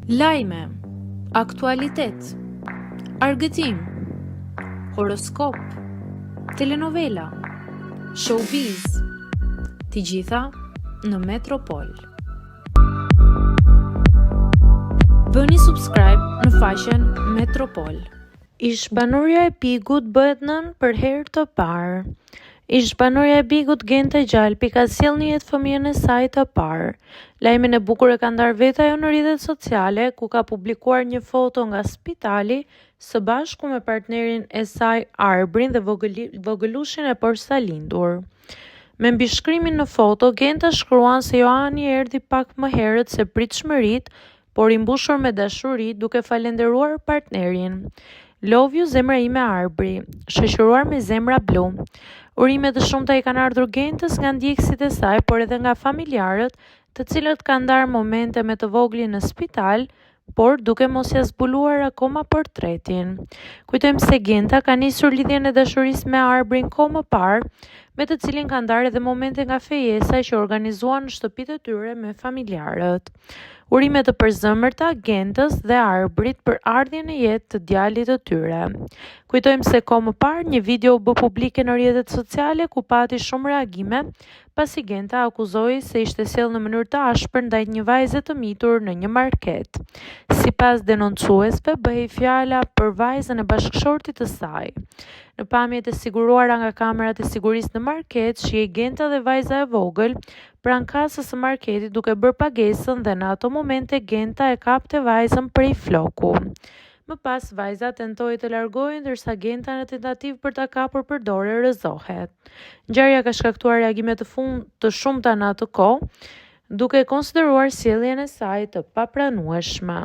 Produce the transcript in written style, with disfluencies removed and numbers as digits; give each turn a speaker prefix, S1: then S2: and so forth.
S1: Lajme, aktualitet, argëtim, horoskop, telenovela, showbiz, të gjitha në Metropol. Bëni subscribe në faqen Metropol.
S2: Ish-banorja e Bigut bëhet nën për herë të parë. Ish-banorja e Bigut Genta Gjalpi ka sjellë në jetë fëmijën e saj të parë. Lajmin e bukur e ka ndarë vetë ajo në rrjetet sociale, ku ka publikuar një foto nga spitali së bashku me partnerin e saj Arbrin dhe vogëlushin e porsa lindur. Me mbishkrimin në foto, Genta shkruan se Johani erdhi pak më herët se pritshmëritë, por i mbushur me dashuri, duke falenderuar partnerin. Love you, zemra ime Arbri, shoqëruar me zemra blu. Urime të shumta i kanë ardhur Gentës nga ndjekësit e saj, por edhe nga familjarët, të cilët kanë ndarë momente me të voglin në spital, por duke mos ia zbuluar akoma portretin. Kujtojmë se Genta ka nisur lidhjen e dashurisë me Arbrin kohë më parë, me të cilin kanë ndarë edhe momente nga fejesa që organizuan në shtëpitë e tyre me familjarët. Urime të përzemërta Gentës dhe Arbrit për ardhjen e jetë të djalit të tyre. Kujtojmë se kohë më parë një video u bë publike në rrjetet sociale ku pati shumë reagime, pasi Genta akuzoi se ishte sjellë në mënyrë të ashpër ndaj një vajze të mitur në një market. Sipas denoncuesve, bëhej fjala për vajzën e bashkëshortit të saj. Në pamjet e siguruara nga kamerat e sigurisë në market, shihej Genta dhe vajza e vogël pranë kasës së marketit duke bërë pagesën dhe në ato momente Genta e kapte vajzën prej floku. Më pas vajza tentoi të largohej ndërsa Genta në tentativë për ta kapur për dorë rrëzohet. Ngjarja ka shkaktuar reagime të shumta në atë kohë, duke konsideruar sjelljen e saj të papranueshme.